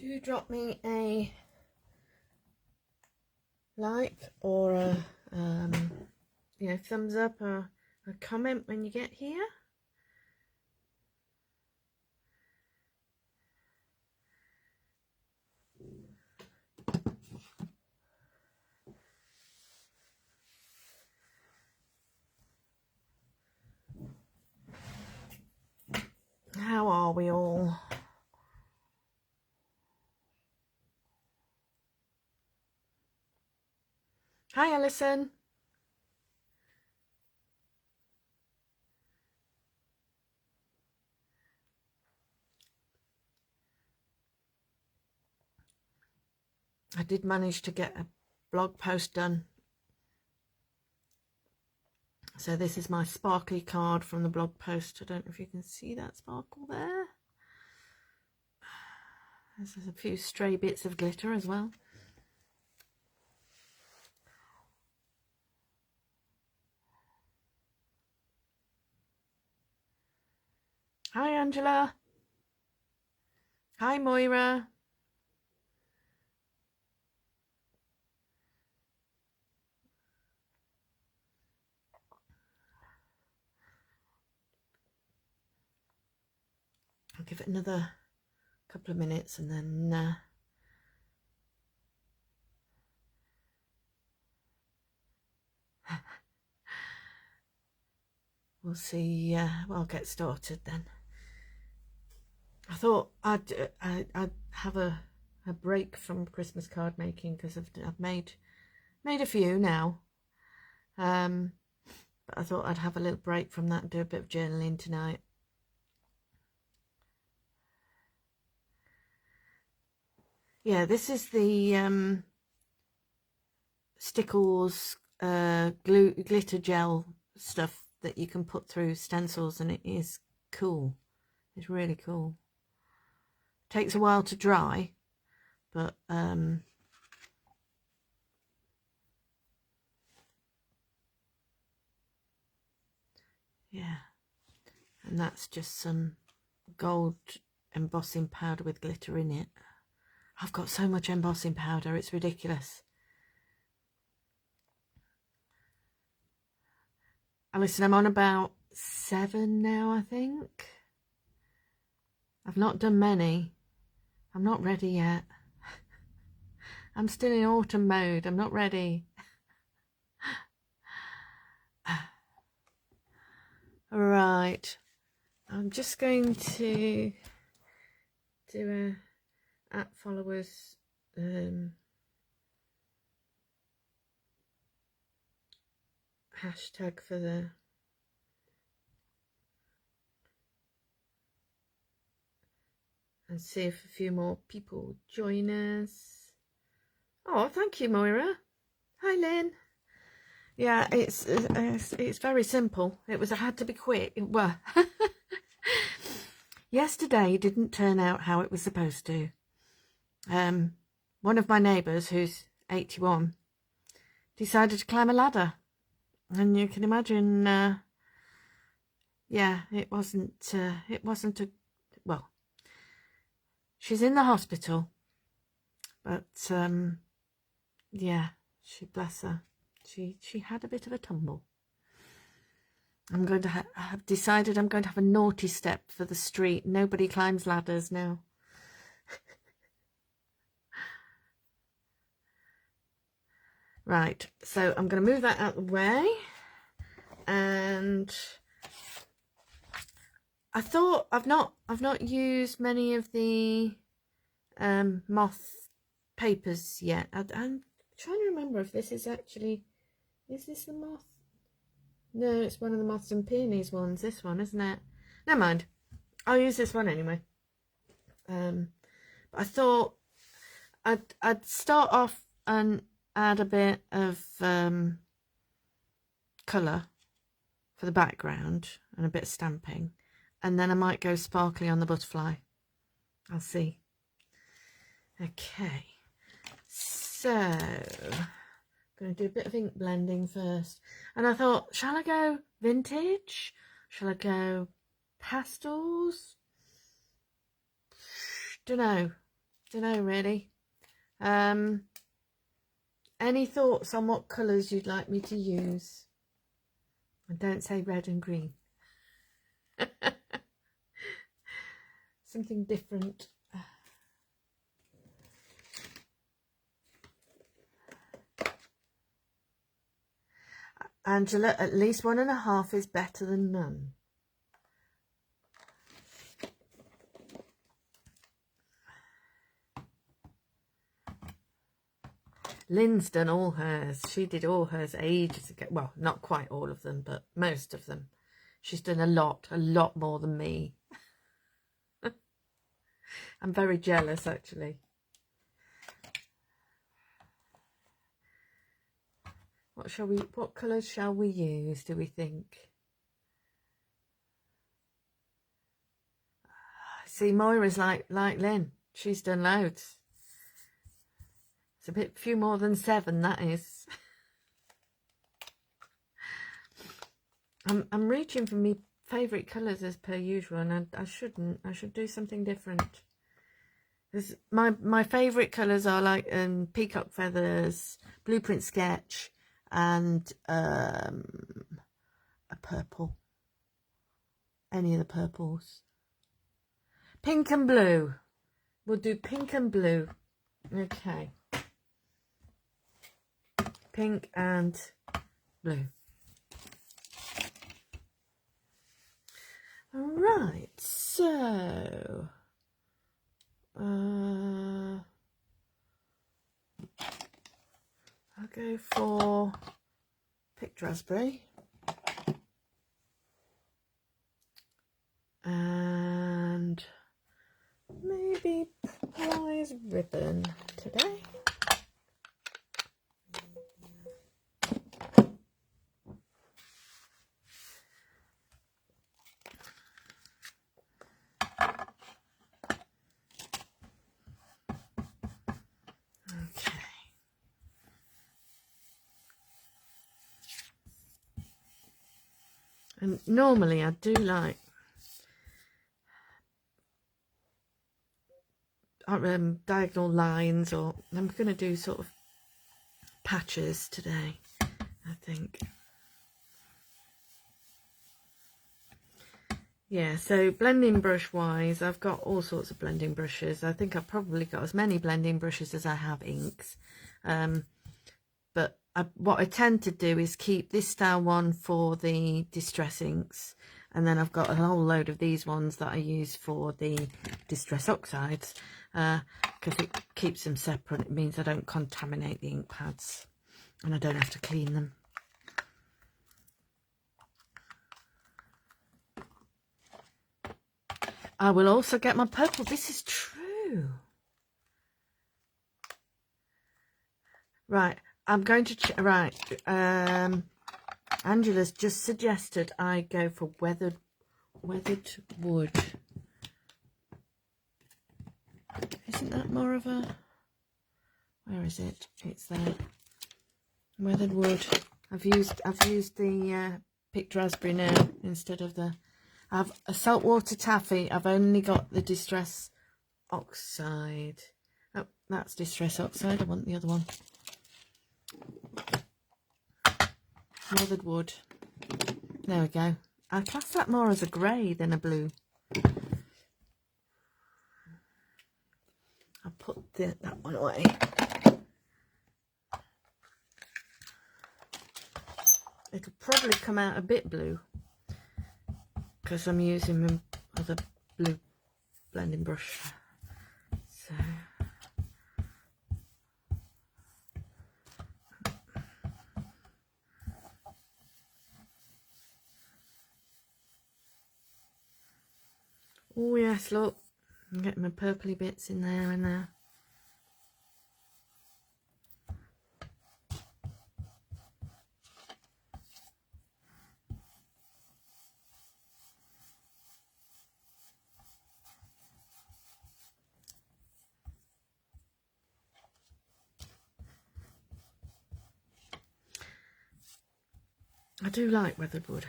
Do drop me a like or a thumbs up or a comment when you get here. How are we all? Hi, Alison. I did manage to get a blog post done. So this is my sparkly card from the blog post. I don't know if you can see that sparkle there. There's a few stray bits of glitter as well. Hi, Angela. Hi, Moira. I'll give it another couple of minutes and then we'll see. I'll get started then. I thought I'd have a break from Christmas card making because I've made a few now. But I thought I'd have a little break from that and do a bit of journaling tonight. Yeah, this is the Stickles glitter gel stuff that you can put through stencils, and it is cool. It's really cool. Takes a while to dry, but yeah, and that's just some gold embossing powder with glitter in it. I've got so much embossing powder, it's ridiculous. Listen, I'm on about 7 now, I think. I've not done many. I'm not ready yet. I'm still in autumn mode. I'm not ready. All right. I'm just going to do a @followers hashtag for the and see if a few more people join us. Oh, thank you, Moira. Hi, Lynn. Yeah, it's very simple. I had to be quick. Well, yesterday didn't turn out how it was supposed to. One of my neighbours, who's 81, decided to climb a ladder, and you can imagine. Yeah, it wasn't a well. She's in the hospital, but yeah, bless her. She had a bit of a tumble. I'm going to have decided I'm going to have a naughty step for the street. Nobody climbs ladders now. Right, so I'm going to move that out of the way, and I thought I've not used many of the moth papers yet. I'm trying to remember if this is actually, is this the moth? No, it's one of the moths and peonies ones. This one, isn't it? Never mind. I'll use this one anyway. But I thought I'd start off and add a bit of colour for the background and a bit of stamping, and then I might go sparkly on the butterfly. I'll see. Okay, so I'm going to do a bit of ink blending first, and I thought, shall I go vintage? Shall I go pastels? Don't know. don't know really. Any thoughts on what colours you'd like me to use? And don't say red and green. Something different. Angela, at least 1.5 is better than none. Lynn's done all hers. She did all hers ages ago. Well, not quite all of them, but most of them. She's done a lot more than me. I'm very jealous, actually. What colours shall we use, do we think? See, Moira's like Lynn. She's done loads. It's a few more than 7, that is. I'm reaching for my favourite colours as per usual, and I shouldn't. I should do something different. My favourite colours are like peacock feathers, blueprint sketch, and a purple. Any of the purples. Pink and blue. We'll do pink and blue. Okay. Pink and blue. All right, so I'll go for picked raspberry and maybe prize ribbon today. And normally I do like diagonal lines, or I'm going to do sort of patches today, I think. Yeah, so blending brush wise, I've got all sorts of blending brushes. I think I've probably got as many blending brushes as I have inks. But what I tend to do is keep this style one for the distress inks, and then I've got a whole load of these ones that I use for the distress oxides, because it keeps them separate. It means I don't contaminate the ink pads and I don't have to clean them. I will also get my purple. This is true. Right, I'm going to right. Angela's just suggested I go for weathered wood. Isn't that more of a? Where is it? It's there. Weathered wood. I've used the picked raspberry now instead of the. I've a saltwater taffy. I've only got the distress oxide. Oh, that's distress oxide. I want the other one. Weathered wood. There we go. I class that more as a grey than a blue. I'll put that one away. It'll probably come out a bit blue because I'm using my other blue blending brush. So. Oh yes, look, I'm getting my purpley bits in there and there. I do like weathered wood.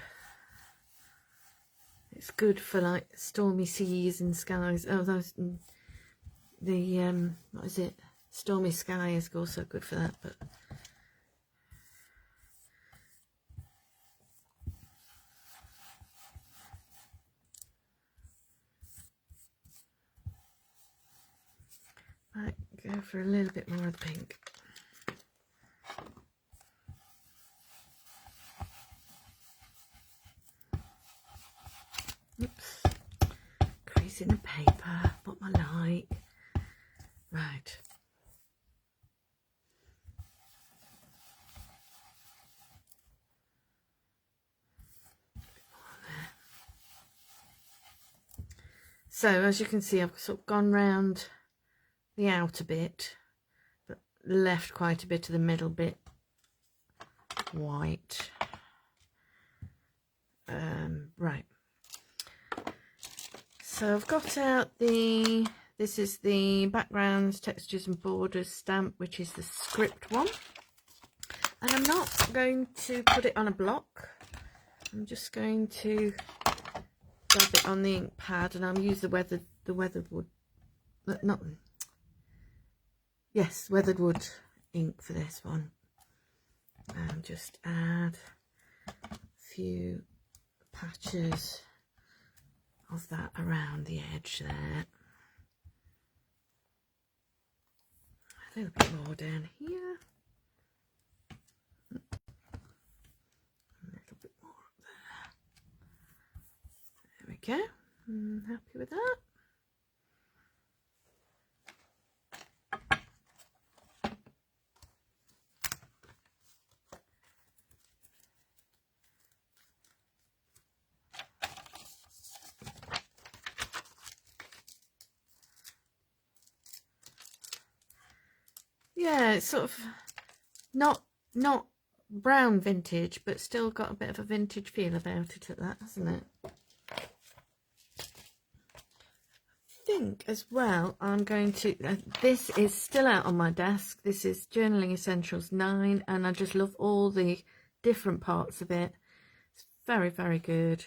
It's good for like stormy seas and skies. Oh, those what is it? Stormy Sky is also good for that, but might go for a little bit more of the pink. Oops, creasing the paper, what I like. Right. So as you can see, I've sort of gone round the outer bit, but left quite a bit of the middle bit white. Right. So I've got out this is the backgrounds, textures and borders stamp, which is the script one. And I'm not going to put it on a block. I'm just going to dab it on the ink pad, and I'll use the weathered wood, weathered wood ink for this one. And just add a few patches of that around the edge there. A little bit more down here. A little bit more up there. There we go. I'm happy with that. Yeah, it's sort of not brown vintage, but still got a bit of a vintage feel about it at that, hasn't it? I think as well I'm going to, this is still out on my desk. This is Journaling Essentials 9, and I just love all the different parts of it. It's very, very good.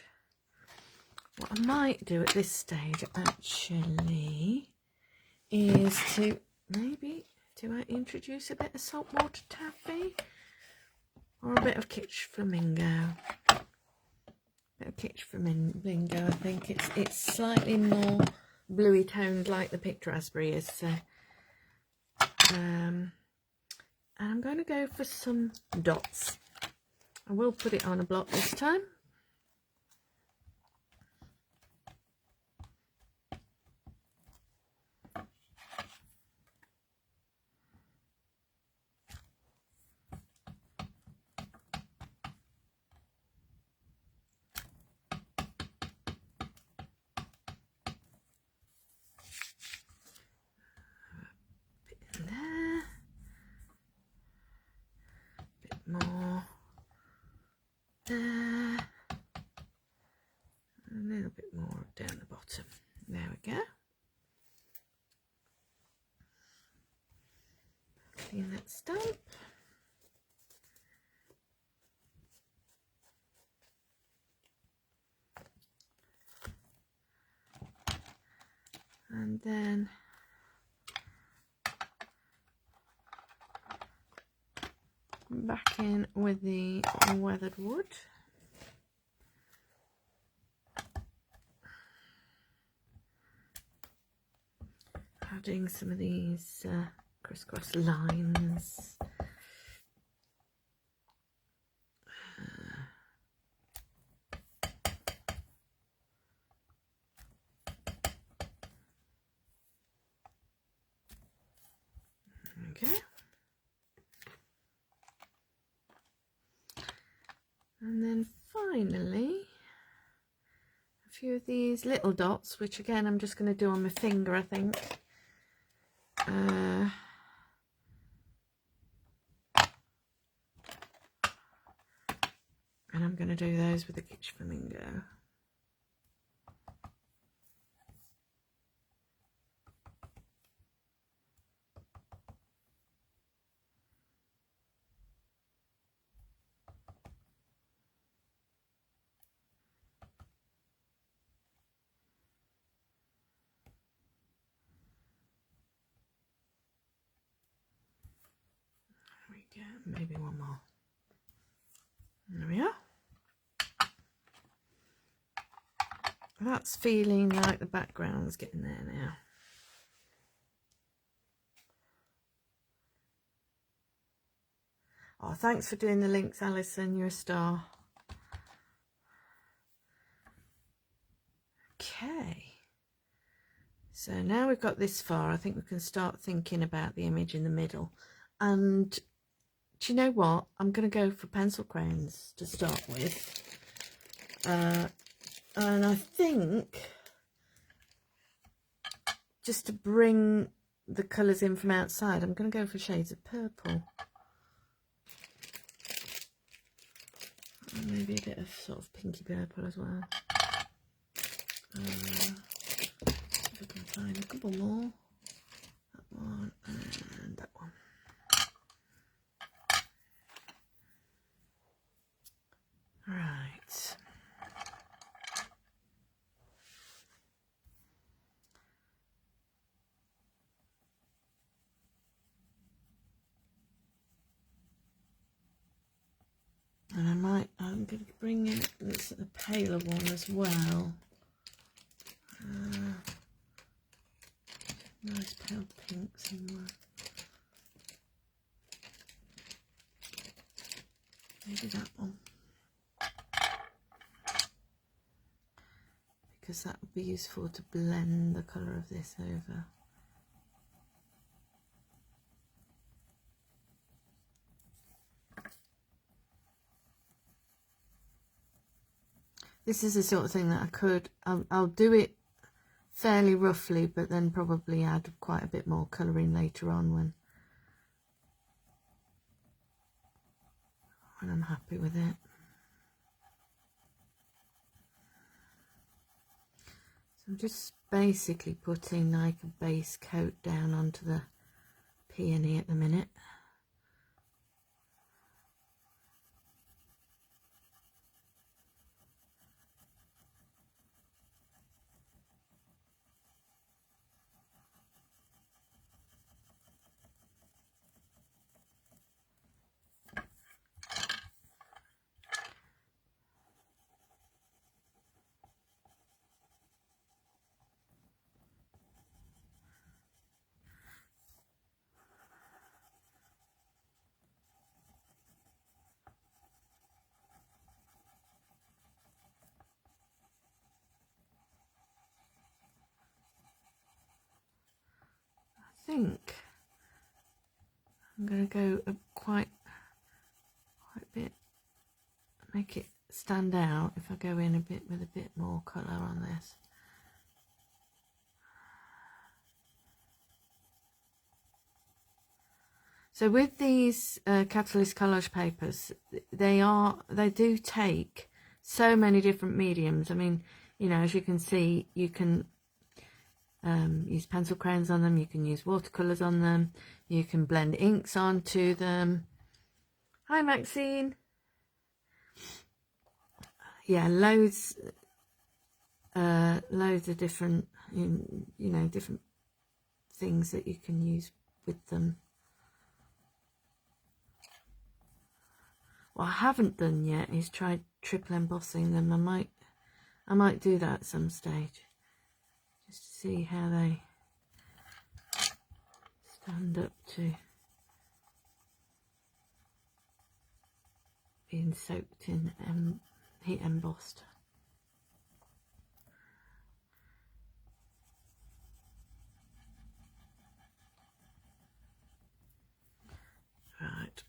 What I might do at this stage actually is to maybe, do I introduce a bit of saltwater taffy or a bit of kitsch flamingo? A bit of kitsch flamingo. I think it's slightly more bluey toned like the picked raspberry is. So, and I'm going to go for some dots. I will put it on a block this time. More there, a little bit more down the bottom. There we go. Clean that stamp. And then back in with the weathered wood. Adding some of these crisscross lines. Okay. And then finally, a few of these little dots, which again I'm just going to do on my finger, I think. And I'm going to do those with the kitsch flamingo. go, maybe one more. There we are. That's feeling like the background's getting there now. Oh, thanks for doing the links, Alison. You're a star. Okay. So now we've got this far, I think we can start thinking about the image in the middle. And do you know what? I'm going to go for pencil crayons to start with. And I think just to bring the colours in from outside, I'm going to go for shades of purple. And maybe a bit of sort of pinky purple as well. If I can find a couple more. That one and that one. Right. And I'm going to bring in this a paler one as well. Nice pale pink somewhere. Maybe that one. Because that would be useful to blend the colour of this over. This is the sort of thing that I could, I'll do it fairly roughly, but then probably add quite a bit more colour in later on when I'm happy with it. So I'm just basically putting like a base coat down onto the peony at the minute. I think I'm going to go quite a bit, make it stand out if I go in a bit with a bit more colour on this. So with these Catalyst collage papers, they do take so many different mediums. I mean, you know, as you can see, you can use pencil crayons on them, you can use watercolours on them, you can blend inks onto them. Hi Maxine. Yeah, loads of different, you know, different things that you can use with them. What I haven't done yet is tried triple embossing them. I might do that at some stage, just to see how they stand up to being soaked in heat embossed. Right.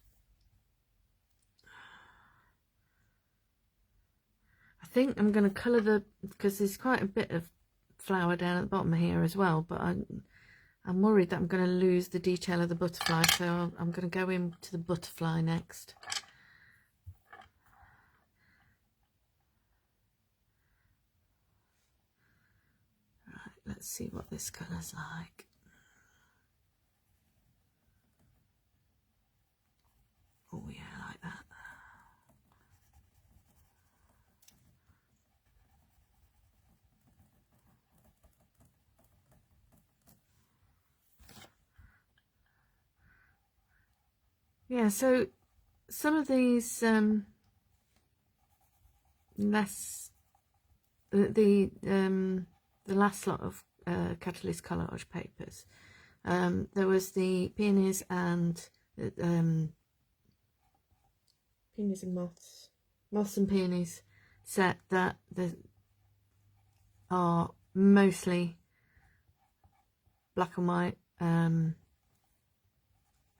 I think I'm going to colour because there's quite a bit of flower down at the bottom here as well, but I'm worried that I'm going to lose the detail of the butterfly, so I'm going to go into the butterfly next. Right, let's see what this colour's like. Oh yeah, I like that. yeah, so some of these less the last lot of catalyst collage papers, there was the peonies and peonies and moths and peonies set that are mostly black and white,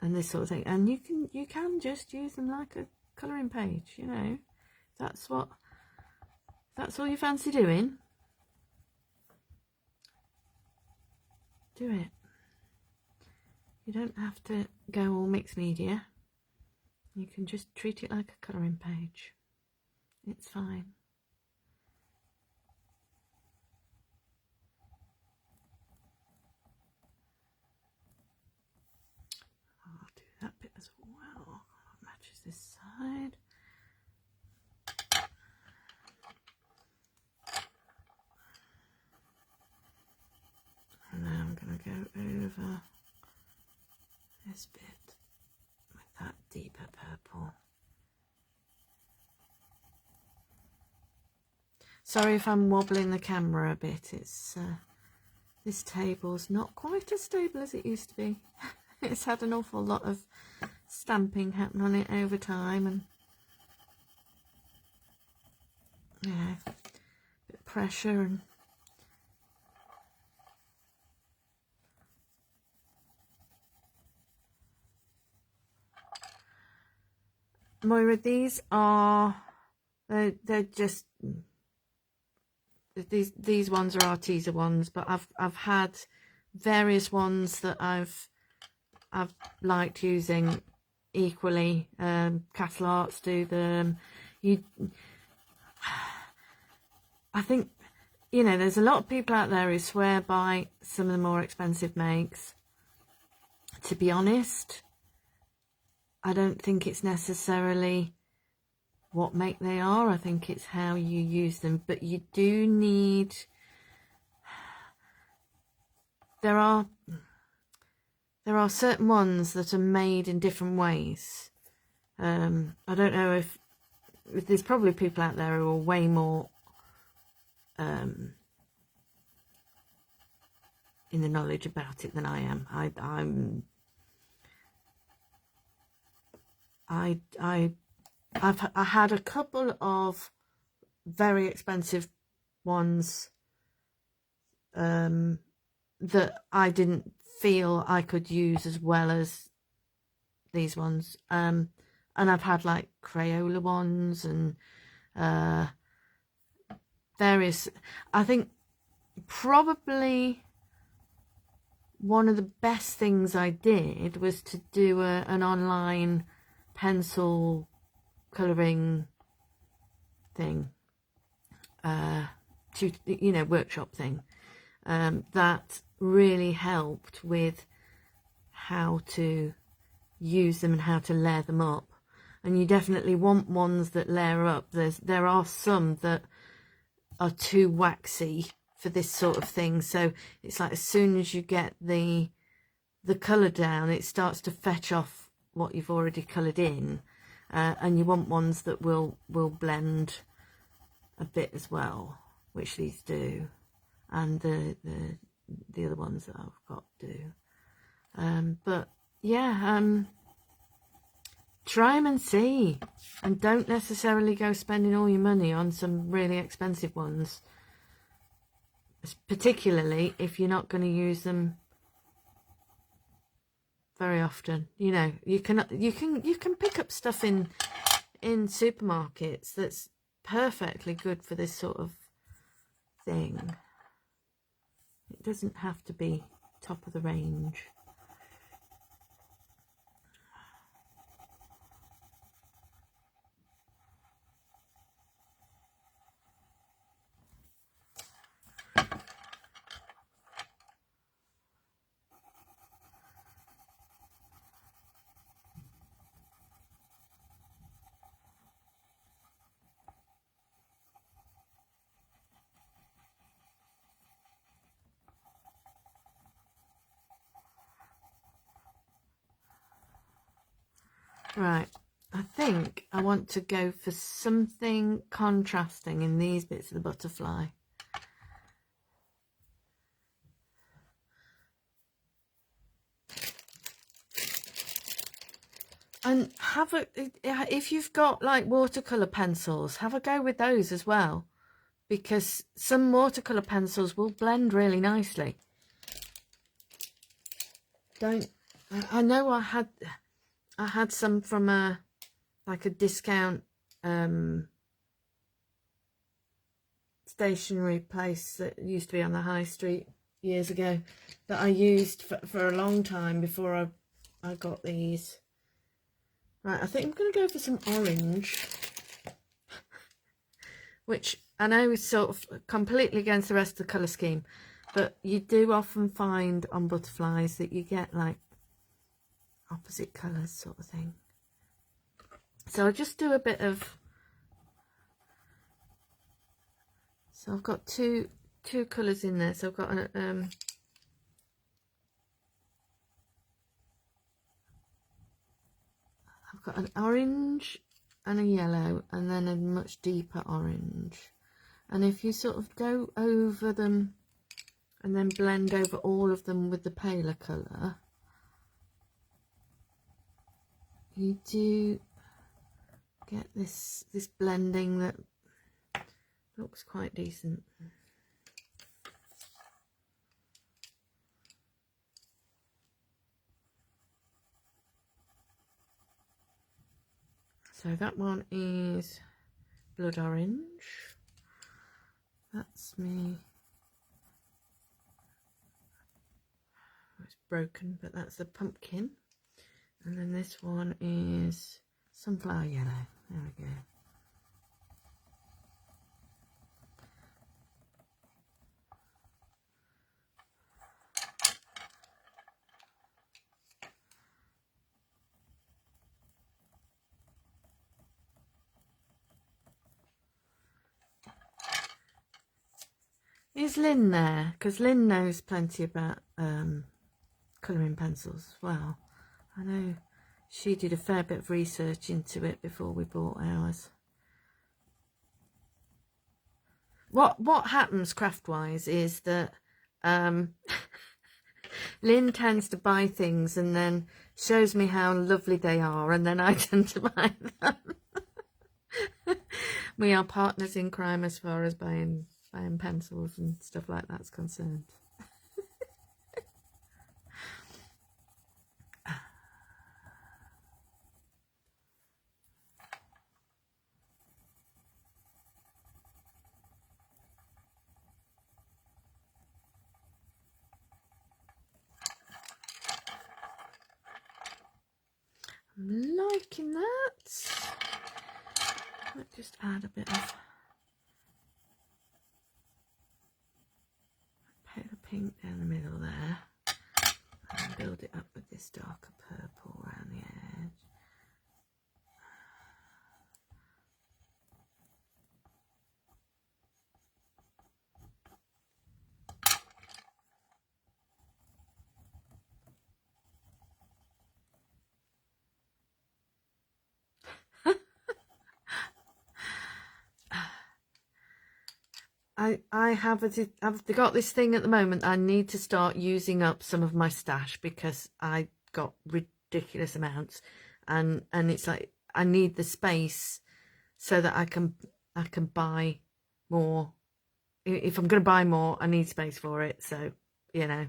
and this sort of thing, and you can just use them like a colouring page, you know. That's all you fancy doing, do it. You don't have to go all mixed media. You can just treat it like a colouring page. It's fine. I'll do that bit as well. Matches this side. And now I'm going to go over this bit with that deeper purple. Sorry if I'm wobbling the camera a bit. It's this table's not quite as stable as it used to be. It's had an awful lot of stamping happen on it over time, and yeah, a bit of pressure and Moira, these are they're just these ones are Arteza ones, but I've had various ones that I've liked using equally. Castle Arts do them. I think, you know, there's a lot of people out there who swear by some of the more expensive makes. To be honest, I don't think it's necessarily what make they are. I think it's how you use them. But you do need, there are certain ones that are made in different ways. I don't know if there's probably people out there who are way more in the knowledge about it than I am. I had a couple of very expensive ones that I didn't feel I could use as well as these ones, and I've had like Crayola ones and various. I think probably one of the best things I did was to do an online pencil colouring thing, workshop thing, that really helped with how to use them and how to layer them up. And you definitely want ones that layer up. There are some that are too waxy for this sort of thing, so it's like as soon as you get the colour down, it starts to fetch off what you've already coloured in, and you want ones that will blend a bit as well, which these do, and the other ones that I've got do. But yeah, try them and see, and don't necessarily go spending all your money on some really expensive ones, particularly if you're not going to use them very often. You know, you can pick up stuff in supermarkets that's perfectly good for this sort of thing. It doesn't have to be top of the range. Right, I think I want to go for something contrasting in these bits of the butterfly. And have a, if you've got like watercolour pencils, have a go with those as well, because some watercolour pencils will blend really nicely. I know I had some from a discount stationery place that used to be on the high street years ago that I used for a long time before I got these. Right, I think I'm going to go for some orange, which I know is sort of completely against the rest of the colour scheme, but you do often find on butterflies that you get like opposite colours sort of thing. So I'll just do a bit of, so I've got two colours in there. So I've got an I've got an orange and a yellow, and then a much deeper orange. And if you sort of go over them and then blend over all of them with the paler colour, you do get this blending that looks quite decent. So that one is blood orange. That's me. It's broken, but that's the pumpkin. And then this one is sunflower yellow. There we go. Is Lynn there? Because Lynn knows plenty about colouring pencils as well. I know she did a fair bit of research into it before we bought ours. What happens craft-wise is that Lynn tends to buy things and then shows me how lovely they are, and then I tend to buy them. We are partners in crime as far as buying pencils and stuff like that's concerned. I'm liking that. Let's just add a bit of pale pink down the middle there, and build it up with this darker purple around the edge. I've got this thing at the moment. I need to start using up some of my stash because I got ridiculous amounts, and it's like I need the space so that I can buy more. If I'm going to buy more, I need space for it. So you know.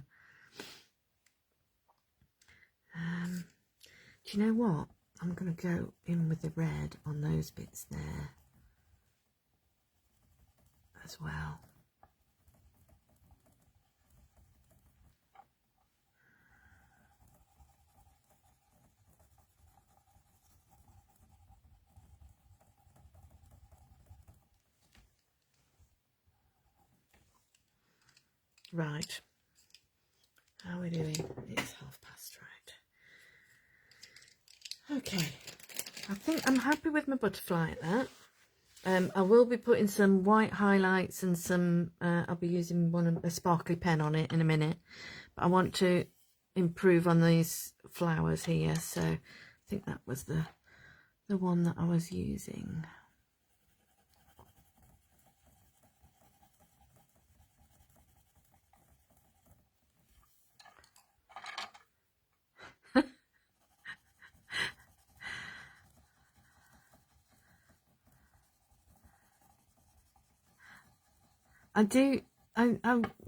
Do you know what? I'm going to go in with the red on those bits there as well. Right. How are we doing? It's past, right. Okay. I think I'm happy with my butterfly at that. I will be putting some white highlights and some, I'll be using a sparkly pen on it in a minute. But I want to improve on these flowers here. So I think that was the the one that I was using.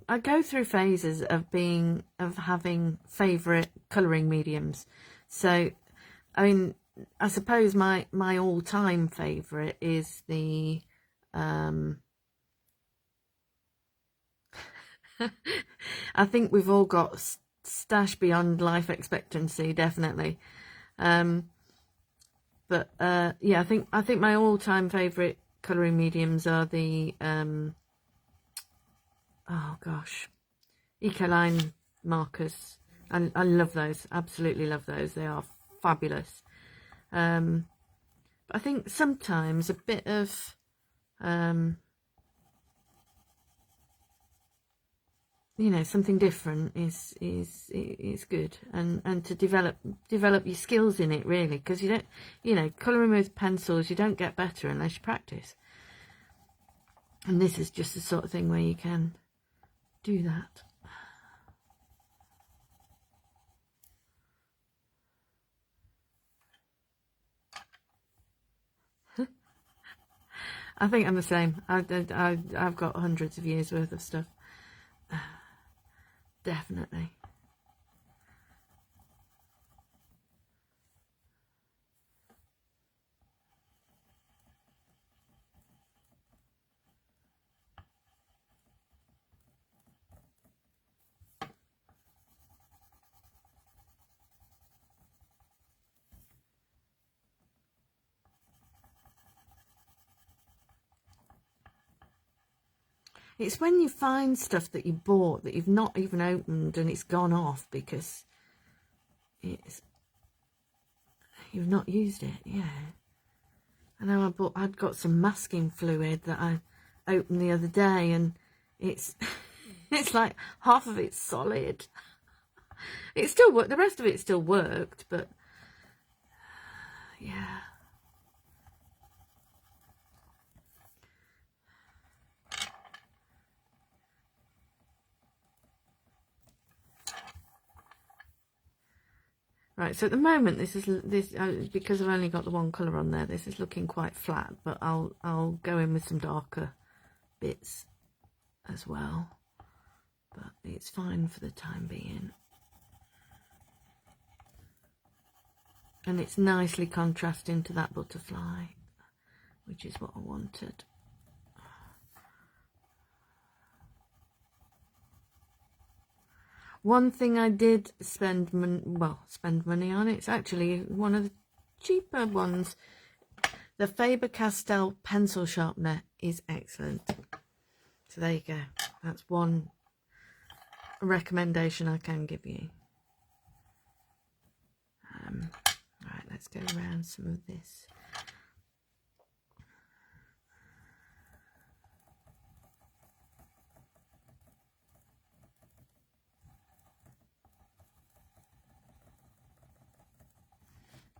I go through phases of having favourite colouring mediums. So, I mean, I suppose my all-time favourite is the I think we've all got stash beyond life expectancy, definitely. But yeah, I think my all-time favourite colouring mediums are the oh gosh, Ecoline markers. I love those, absolutely love those. They are fabulous. But I think sometimes a bit of you know, something different is good, and to develop your skills in it, really, because you don't, you know, colouring with pencils, you don't get better unless you practice. And this is just the sort of thing where you can do that. I think I'm the same. I've got hundreds of years worth of stuff. Definitely. It's when you find stuff that you bought that you've not even opened and it's gone off because you've not used it. Yeah. I know I'd got some masking fluid that I opened the other day, and it's it's like half of it's solid. It still worked. The rest of it still worked, but yeah. Right, so at the moment this because I've only got the one colour on there, this is looking quite flat, but I'll go in with some darker bits as well, but it's fine for the time being. And it's nicely contrasting to that butterfly, which is what I wanted. One thing I did spend money on, it's actually one of the cheaper ones. The Faber-Castell pencil sharpener is excellent. So there you go. That's one recommendation I can give you. Right, let's go around some of this.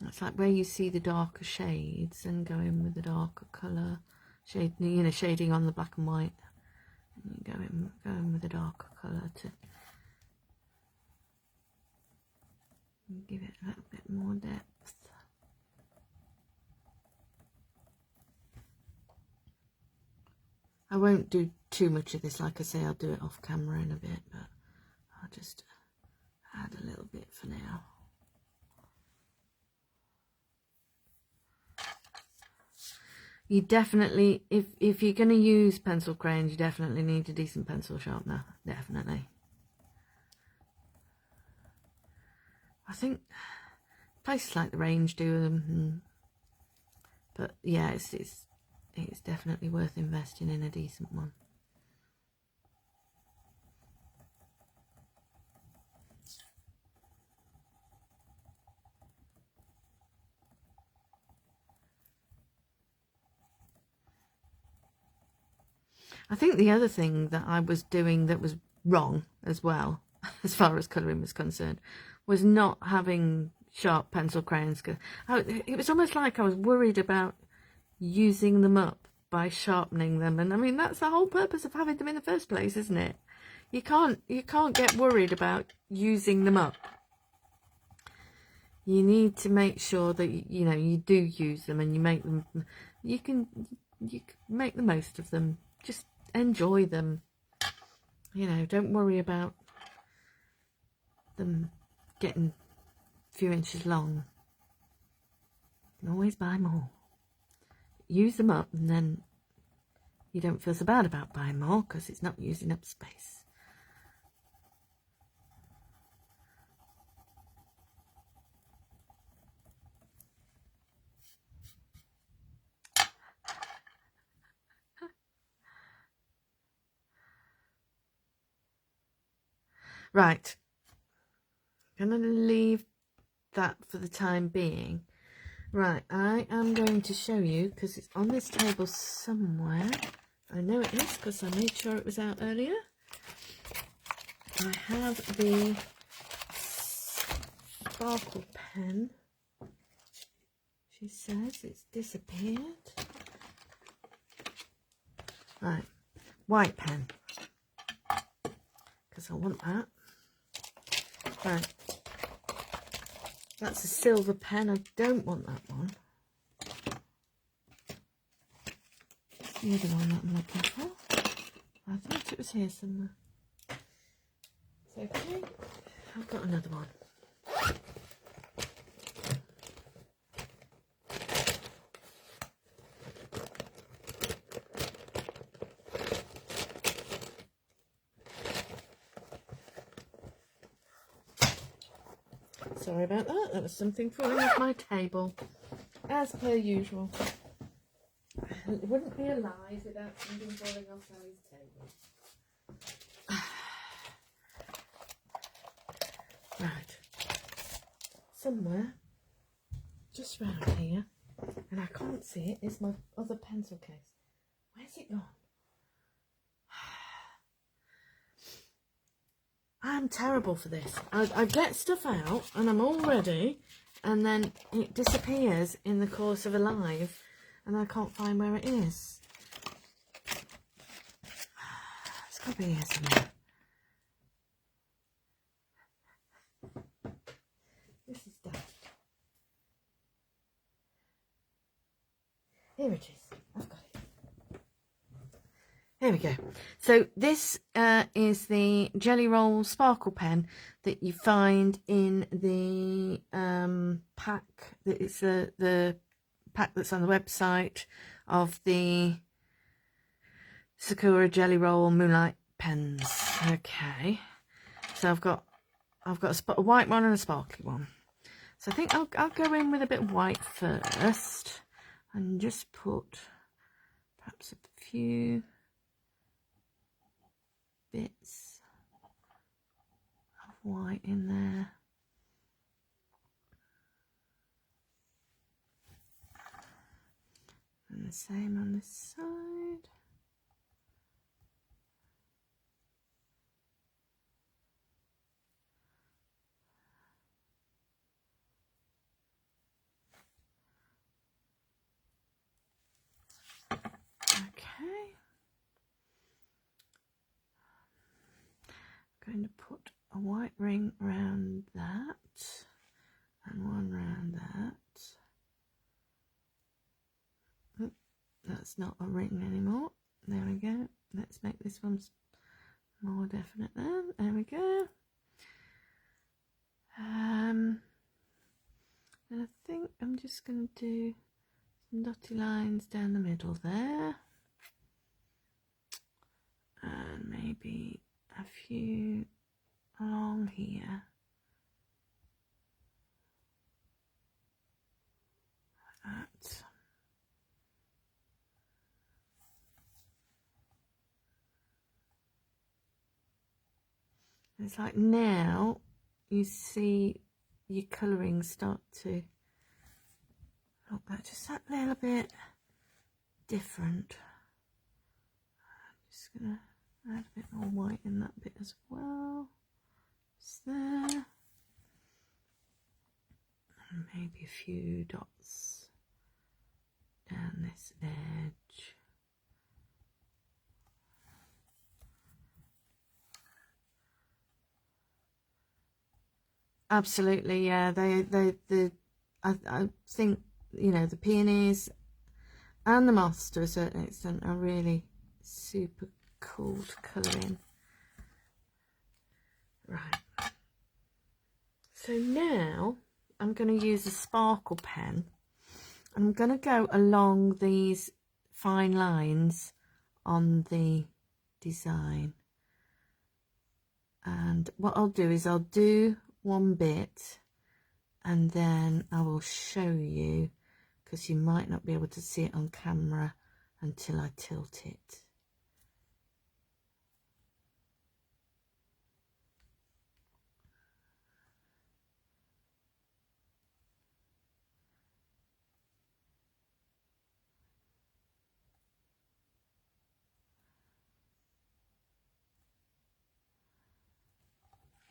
That's like where you see the darker shades and go in with the darker colour shade, you know, shading on the black and white, and you go in with a darker colour to give it a little bit more depth. I won't do too much of this, like I say, I'll do it off camera in a bit, but I'll just add a little bit for now. You definitely, if you're going to use pencil crayons, you definitely need a decent pencil sharpener, definitely. I think places like the Range do them, but yeah, it's definitely worth investing in a decent one. I think the other thing that I was doing that was wrong as well, as far as colouring was concerned, was not having sharp pencil crayons. It was almost like I was worried about using them up by sharpening them, and I mean that's the whole purpose of having them in the first place, isn't it? You can't get worried about using them up. You need to make sure that you know you do use them, and you make them. You can make the most of them. Just enjoy them. You know, don't worry about them getting a few inches long. You can always buy more. Use them up, and then you don't feel so bad about buying more because it's not using up space. Right, I'm going to leave that for the time being. Right, I am going to show you, because it's on this table somewhere. I know it is because I made sure it was out earlier. I have the sparkle pen. She says it's disappeared. Right, white pen, because I want that. Right, that's a silver pen. I don't want that one. That's the other one that I'm looking for. I thought it was here somewhere. It's okay. I've got another one. Sorry about that. That was something falling off my table, as per usual. It wouldn't be alive without something falling off Sally's table. Right. Somewhere, just round here, and I can't see it, is my other pencil case. Where's it gone? I'm terrible for this. I get stuff out and I'm all ready, and then it disappears in the course of a live and I can't find where it is. It's got to be here somewhere. This is daft. Here it is. I've got it. There we go. So this is the Jelly Roll Sparkle Pen that you find in the pack. It's the pack that's on the website of the Sakura Jelly Roll Moonlight pens. Okay. So I've got a white one and a sparkly one. So I think I'll go in with a bit of white first and just put perhaps a few bits of white in there. And the same on this side. Okay. I'm going to put a white ring around that and one around that. Oop, that's not a ring anymore. There we go. Let's make this one more definite then. There we go. And I think I'm just going to do some dotty lines down the middle there. And maybe a few along here. Like that. It's like now you see your colouring start to look like just that little bit different. I'm just going to add a bit more white in that bit as well. Just there. maybe a few dots down this edge. Absolutely, yeah. I think, you know, the peonies and the moths to a certain extent are really super cool to colour in. Right. So now I'm going to use a sparkle pen. I'm going to go along these fine lines on the design. And what I'll do is I'll do one bit and then I will show you, because you might not be able to see it on camera until I tilt it.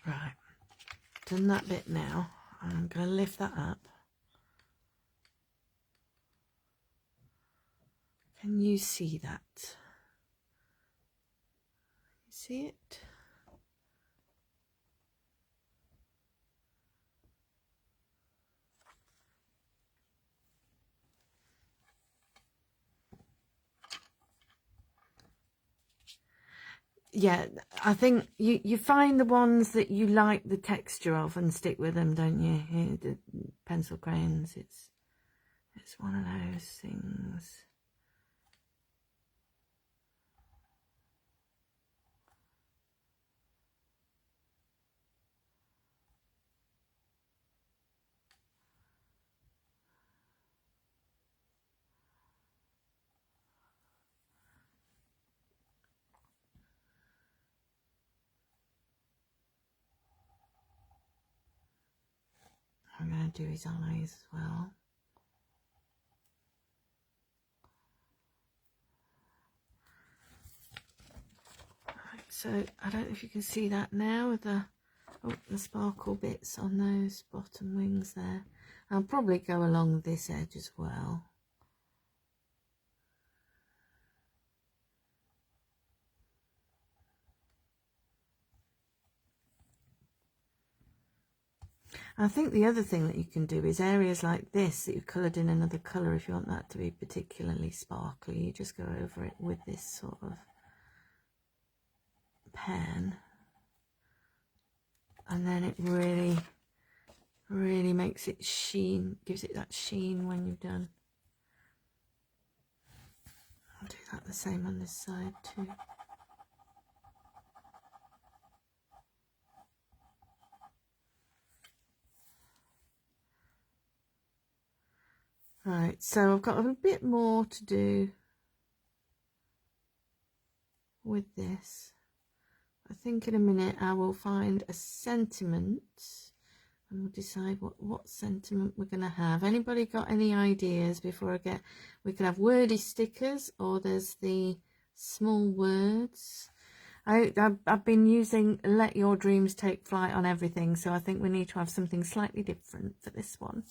Right, done that bit now. I'm going to lift that up. Can you see that? You see it? Yeah, I think you find the ones that you like the texture of and stick with them, don't you? The pencil crayons, it's one of those things. I'm going to do his eyes as well. Right, so I don't know if you can see that now with the sparkle bits on those bottom wings there. I'll probably go along this edge as well. I think the other thing that you can do is areas like this that you've coloured in another colour, if you want that to be particularly sparkly, you just go over it with this sort of pen, and then it really makes it sheen, gives it that sheen when you've done. I'll do that the same on this side too. Right, so I've got a bit more to do with this. I think in a minute I will find a sentiment and we'll decide what sentiment we're going to have. Anybody got any ideas before I get... We could have wordy stickers, or there's the small words. I've been using Let Your Dreams Take Flight on everything, so I think we need to have something slightly different for this one.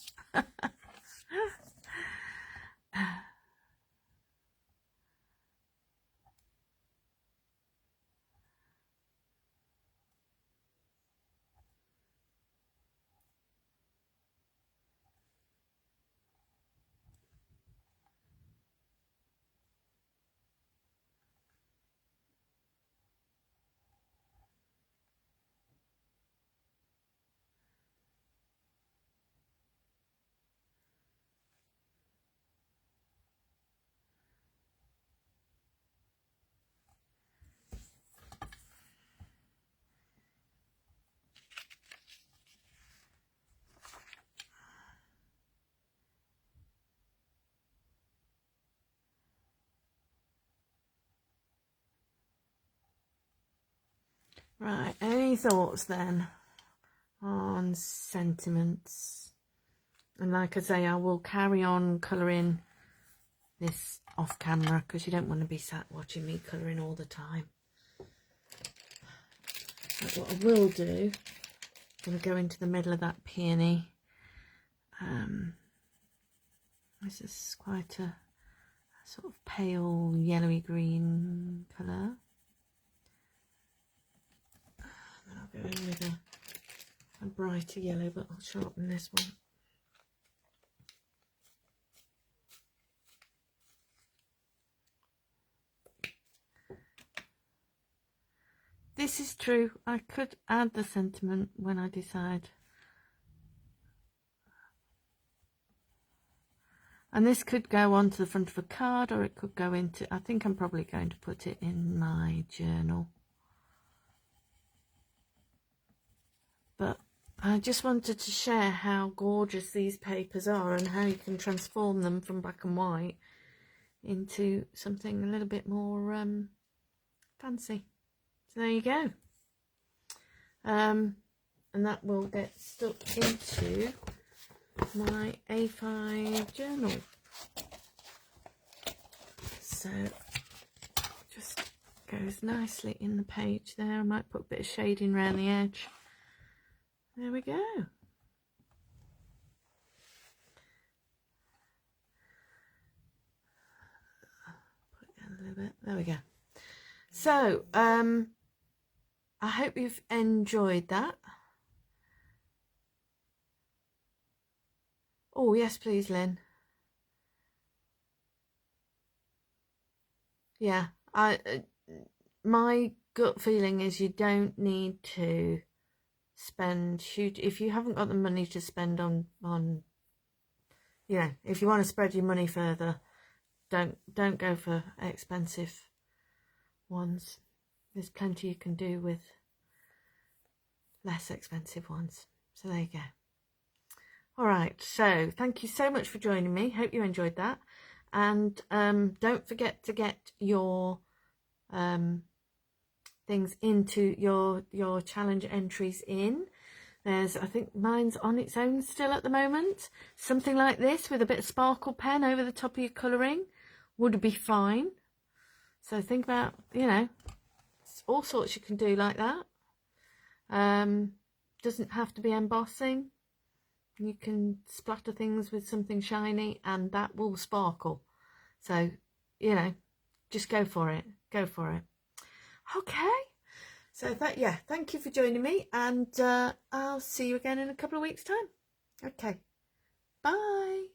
Right, any thoughts then on sentiments? And like I say, I will carry on colouring this off camera, because you don't want to be sat watching me colouring all the time. But what I will do, I'm going to go into the middle of that peony This is quite a sort of pale yellowy green colour. And I'll go in with a brighter yellow, but I'll sharpen this one. This is true. I could add the sentiment when I decide. And this could go onto the front of a card, or it could go into, I think I'm probably going to put it in my journal. But I just wanted to share how gorgeous these papers are and how you can transform them from black and white into something a little bit more fancy. So there you go. And that will get stuck into my A5 journal. So just goes nicely in the page there. I might put a bit of shading around the edge. There we go. Put it down a little bit. There we go. So I hope you've enjoyed that. Oh, yes, please, Lynn. Yeah, my gut feeling is you don't need to spend huge, if you haven't got the money to spend on if you want to spread your money further, don't go for expensive ones. There's plenty you can do with less expensive ones. So there you go. All right, so thank you so much for joining me. Hope you enjoyed that. And don't forget to get your things into your challenge entries in. There's, I think mine's on its own still at the moment. Something like this with a bit of sparkle pen over the top of your colouring would be fine. So think about, all sorts you can do like that. Doesn't have to be embossing. You can splatter things with something shiny and that will sparkle. So, just go for it. Go for it. Okay. So thank you for joining me, and I'll see you again in a couple of weeks' time. Okay. Bye.